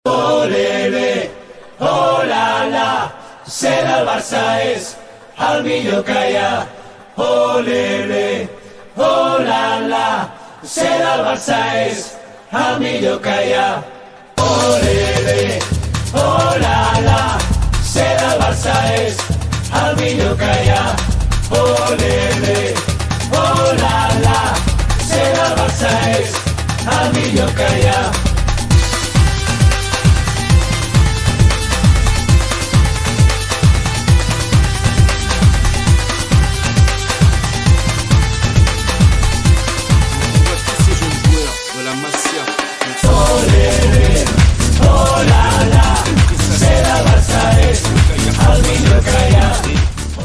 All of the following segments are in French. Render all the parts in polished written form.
Olele, oh la la, ser el Barça és el millor que hi ha. Olele, oh la la, ser el Barça és el millor que hi ha. Olele, oh la la, ser el Barça és el millor que hi ha. Olele, oh la la, ser el Barça és el millor que hi ha.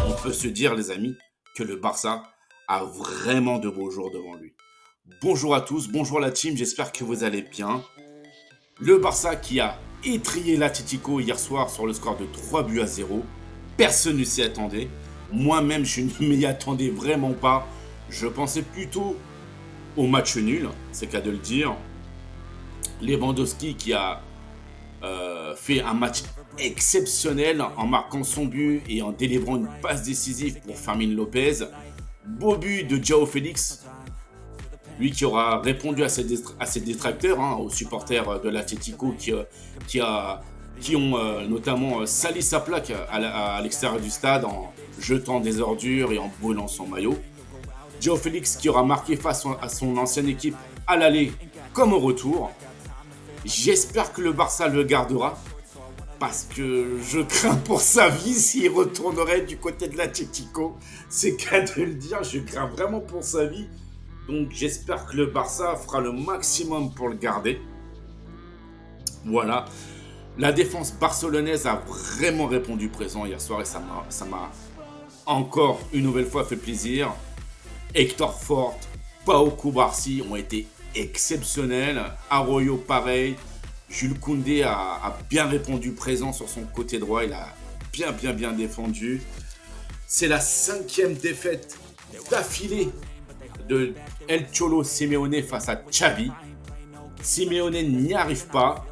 On peut se dire, les amis, que le Barça a vraiment de beaux jours devant lui. Bonjour à tous, bonjour la team, j'espère que vous allez bien. Le Barça qui a étrillé l'Atlético hier soir sur le score de 3-0. Personne ne s'y attendait. Moi-même, je ne m'y attendais vraiment pas. Je pensais plutôt au match nul, c'est qu'à de le dire. Lewandowski qui a fait un match exceptionnel en marquant son but et en délivrant une passe décisive pour Fermín López. Beau but de João Félix, lui qui aura répondu à ses détracteurs, aux supporters de l'Atlético qui ont notamment sali sa plaque à l'extérieur du stade en jetant des ordures et en brûlant son maillot. João Félix qui aura marqué face à son ancienne équipe à l'aller comme au retour. J'espère que le Barça le gardera parce que je crains pour sa vie s'il retournerait du côté de l'Atlético. C'est qu'à de le dire, je crains vraiment pour sa vie. Donc j'espère que le Barça fera le maximum pour le garder. Voilà. La défense barcelonaise a vraiment répondu présent hier soir et ça m'a encore une nouvelle fois fait plaisir. Héctor Fort, Pau Cubarsí ont été exceptionnels. Arroyo pareil. Jules Koundé a bien répondu présent sur son côté droit. Il a bien défendu. C'est la 5e défaite d'affilée de El Cholo Simeone face à Xavi. Simeone n'y arrive pas.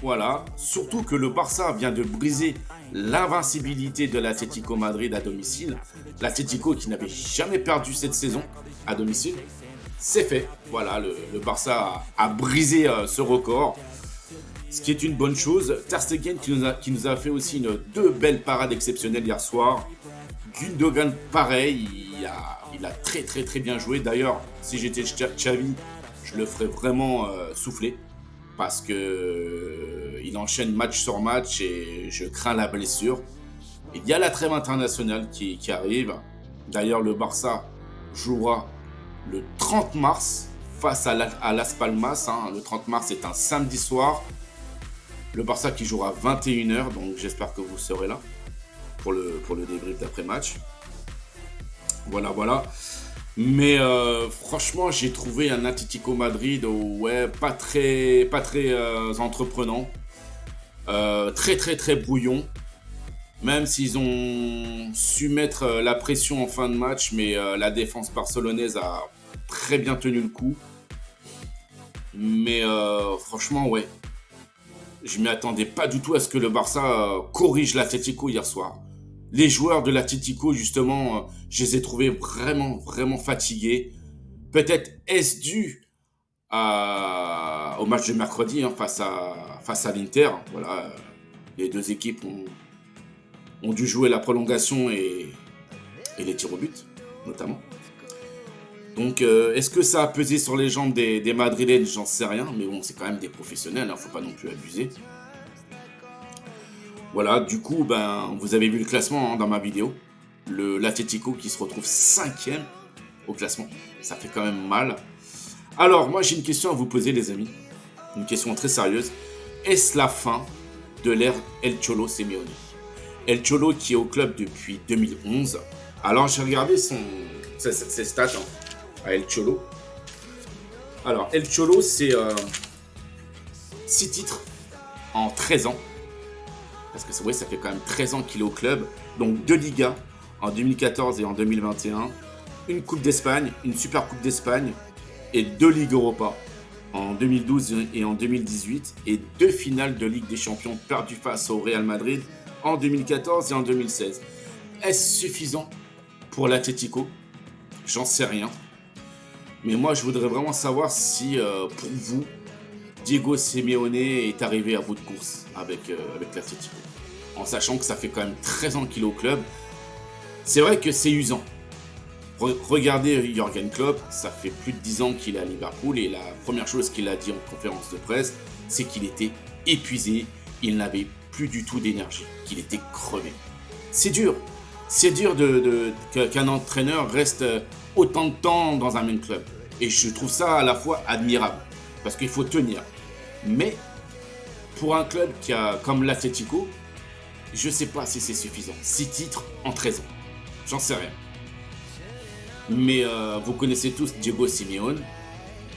Voilà. Surtout que le Barça vient de briser l'invincibilité de l'Atlético Madrid à domicile. L'Atlético qui n'avait jamais perdu cette saison à domicile. C'est fait. Voilà, le Barça a brisé ce record. Ce qui est une bonne chose. Ter Stegen qui nous a fait aussi deux belles parades exceptionnelles hier soir. Gundogan, pareil, il a très bien joué. D'ailleurs, si j'étais Xavi, je le ferais vraiment souffler. Parce que il enchaîne match sur match et je crains la blessure. Il y a la trêve internationale qui arrive. D'ailleurs, le Barça jouera le 30 mars face à Las Palmas. Le 30 mars, c'est un samedi soir. Le Barça qui jouera 21h, donc j'espère que vous serez là pour le débrief d'après-match. Voilà. Mais franchement, j'ai trouvé un Atlético Madrid pas très entreprenant. Très brouillon. Même s'ils ont su mettre la pression en fin de match, mais la défense barcelonaise a très bien tenu le coup. Mais franchement, je ne m'y attendais pas du tout à ce que le Barça corrige l'Atlético hier soir. Les joueurs de l'Atlético, justement, je les ai trouvés vraiment fatigués. Peut-être est-ce dû au match de mercredi face à l'Inter. Voilà, les deux équipes ont dû jouer la prolongation et les tirs au but, notamment. Donc, est-ce que ça a pesé sur les jambes des Madrilènes? J'en sais rien, mais bon, c'est quand même des professionnels, faut pas non plus abuser. Voilà, du coup, vous avez vu le classement dans ma vidéo. L'Atlético qui se retrouve 5e au classement. Ça fait quand même mal. Alors, moi, j'ai une question à vous poser, les amis. Une question très sérieuse. Est-ce la fin de l'ère El Cholo Simeone? El Cholo qui est au club depuis 2011. Alors, j'ai regardé ses stats à El Cholo. Alors, El Cholo, c'est 6 titres en 13 ans. Parce que ça fait quand même 13 ans qu'il est au club. Donc 2 Ligas en 2014 et en 2021. Une Coupe d'Espagne, une Super Coupe d'Espagne et 2 Ligues Europa. en 2012 et en 2018 et 2 finales de Ligue des Champions perdues face au Real Madrid en 2014 et en 2016. Est-ce suffisant pour l'Atlético? J'en sais rien. Mais moi, je voudrais vraiment savoir si, pour vous, Diego Simeone est arrivé à bout de course avec l'Atlético. En sachant que ça fait quand même 13 ans qu'il est au club. C'est vrai que c'est usant. Regardez Jürgen Klopp, ça fait plus de 10 ans qu'il est à Liverpool et la première chose qu'il a dit en conférence de presse, c'est qu'il était épuisé, il n'avait plus du tout d'énergie, qu'il était crevé. C'est dur qu'un entraîneur reste autant de temps dans un même club. Et je trouve ça à la fois admirable, parce qu'il faut tenir. Mais pour un club comme l'Atlético, je sais pas si c'est suffisant. 6 titres en 13 ans, j'en sais rien. Mais vous connaissez tous Diego Simeone.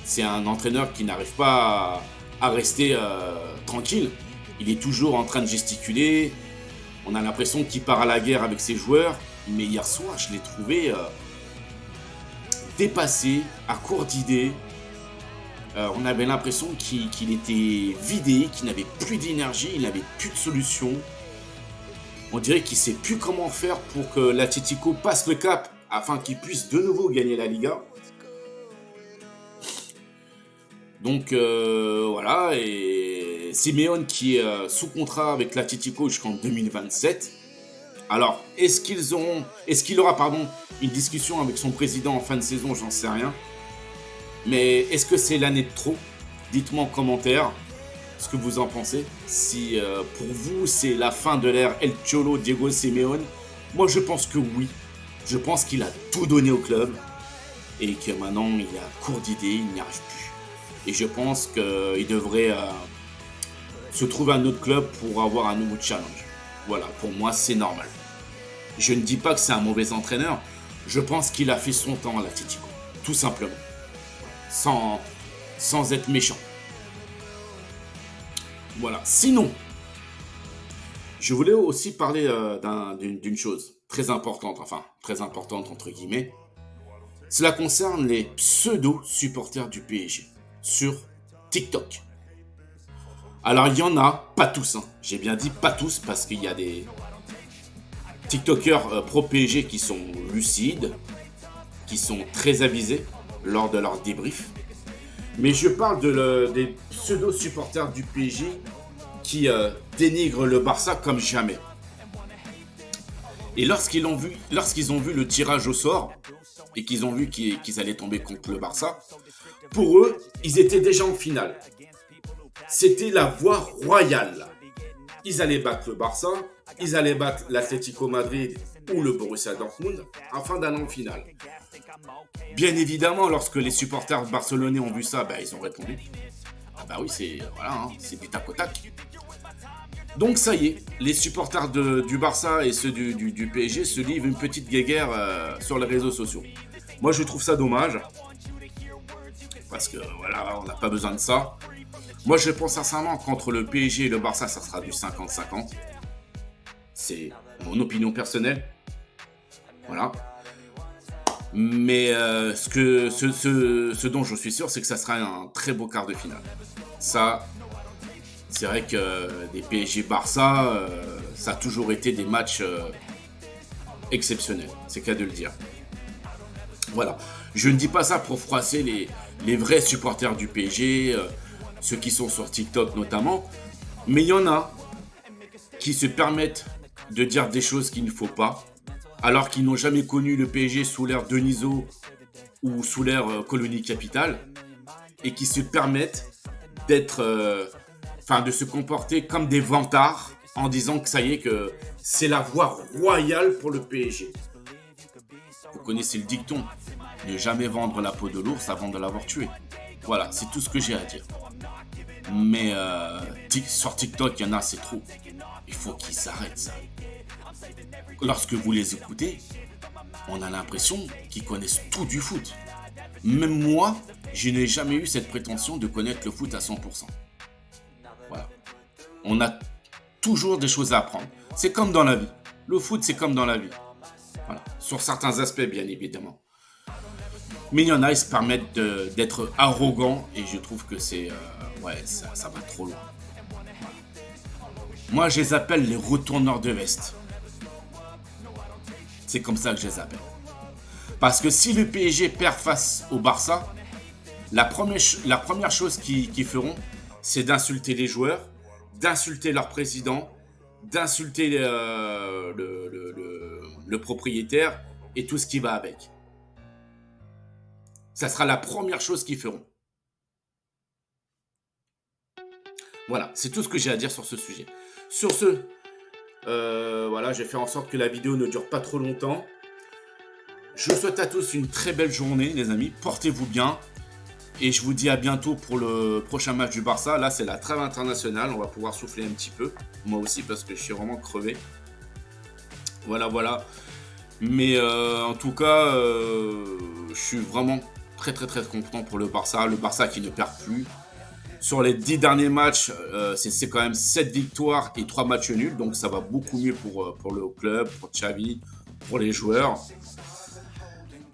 C'est un entraîneur qui n'arrive pas à rester tranquille. Il est toujours en train de gesticuler. On a l'impression qu'il part à la guerre avec ses joueurs. Mais hier soir, je l'ai trouvé dépassé, à court d'idées. On avait l'impression qu'il était vidé, qu'il n'avait plus d'énergie, il n'avait plus de solution. On dirait qu'il ne sait plus comment faire pour que l'Atlético passe le cap afin qu'il puisse de nouveau gagner la Liga. Donc voilà, et Simeone qui est sous contrat avec l'Atlético jusqu'en 2027. Alors, est-ce qu'il aura une discussion avec son président en fin de saison? J'en sais rien. Mais est-ce que c'est l'année de trop? Dites-moi en commentaire ce que vous en pensez. Si pour vous c'est la fin de l'ère El Cholo Diego Simeone, moi je pense que oui. Je pense qu'il a tout donné au club et que maintenant il est à court d'idées, il n'y arrive plus. Et je pense qu'il devrait se trouver un autre club pour avoir un nouveau challenge. Voilà, pour moi c'est normal. Je ne dis pas que c'est un mauvais entraîneur, je pense qu'il a fait son temps à l'Atlético, tout simplement. Sans être méchant. Voilà. Sinon, je voulais aussi parler d'une chose très importante entre guillemets. Cela concerne les pseudo-supporters du PSG sur TikTok. Alors il y en a, pas tous, hein. J'ai bien dit pas tous parce qu'il y a des TikTokers pro-PSG qui sont lucides, qui sont très avisés lors de leur débrief. Mais je parle des pseudo-supporters du PSG qui dénigrent le Barça comme jamais. Et lorsqu'ils ont vu le tirage au sort et qu'ils ont vu qu'ils allaient tomber contre le Barça, pour eux, ils étaient déjà en finale. C'était la voie royale. Ils allaient battre le Barça, ils allaient battre l'Atlético Madrid ou le Borussia Dortmund afin d'aller en finale. Bien évidemment, lorsque les supporters barcelonais ont vu ça, ils ont répondu. Ah bah oui, c'est du tac au tac. Donc ça y est, les supporters du Barça et ceux du PSG se livrent une petite guéguerre sur les réseaux sociaux. Moi je trouve ça dommage, parce que voilà, on n'a pas besoin de ça. Moi je pense sincèrement qu'entre le PSG et le Barça, ça sera du 50-50. C'est mon opinion personnelle. Voilà. Mais ce dont je suis sûr, c'est que ça sera un très beau quart de finale. Ça, c'est vrai que des PSG-Barça, ça a toujours été des matchs exceptionnels. C'est qu'à de le dire. Voilà. Je ne dis pas ça pour froisser les vrais supporters du PSG, ceux qui sont sur TikTok notamment. Mais il y en a qui se permettent de dire des choses qu'il ne faut pas, alors qu'ils n'ont jamais connu le PSG sous l'ère Denisot ou sous l'ère Colonie Capitale, et qui se permettent de se comporter comme des vantards en disant que ça y est, que c'est la voie royale pour le PSG. Vous connaissez le dicton, ne jamais vendre la peau de l'ours avant de l'avoir tué. Voilà, c'est tout ce que j'ai à dire. Mais sur TikTok, il y en a, c'est trop. Il faut qu'ils arrêtent ça. Lorsque vous les écoutez, on a l'impression qu'ils connaissent tout du foot. Même moi, je n'ai jamais eu cette prétention de connaître le foot à 100%. Voilà. On a toujours des choses à apprendre. C'est comme dans la vie. Le foot, c'est comme dans la vie. Voilà. Sur certains aspects, bien évidemment. Mais il y en a, ils se permettent d'être arrogants et je trouve que c'est... ouais, ça va trop loin. Moi, je les appelle les retourneurs de veste. C'est comme ça que je les appelle. Parce que si le PSG perd face au Barça, la première chose qu'ils feront, c'est d'insulter les joueurs, d'insulter leur président, d'insulter le propriétaire et tout ce qui va avec. Ça sera la première chose qu'ils feront. Voilà, c'est tout ce que j'ai à dire sur ce sujet. Sur ce, voilà, je vais faire en sorte que la vidéo ne dure pas trop longtemps. Je vous souhaite à tous une très belle journée, les amis. Portez-vous bien. Et je vous dis à bientôt pour le prochain match du Barça. Là, c'est la trêve internationale. On va pouvoir souffler un petit peu. Moi aussi, parce que je suis vraiment crevé. Voilà, voilà. Mais en tout cas, je suis vraiment très content pour le Barça. Le Barça qui ne perd plus. Sur les 10 derniers matchs, c'est quand même 7 victoires et 3 matchs nuls. Donc ça va beaucoup mieux pour le club, pour Xavi, pour les joueurs.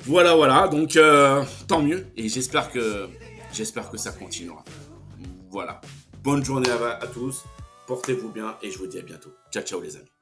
Voilà, voilà. Donc tant mieux. Et j'espère que ça continuera. Voilà. Bonne journée à tous. Portez-vous bien et je vous dis à bientôt. Ciao, ciao les amis.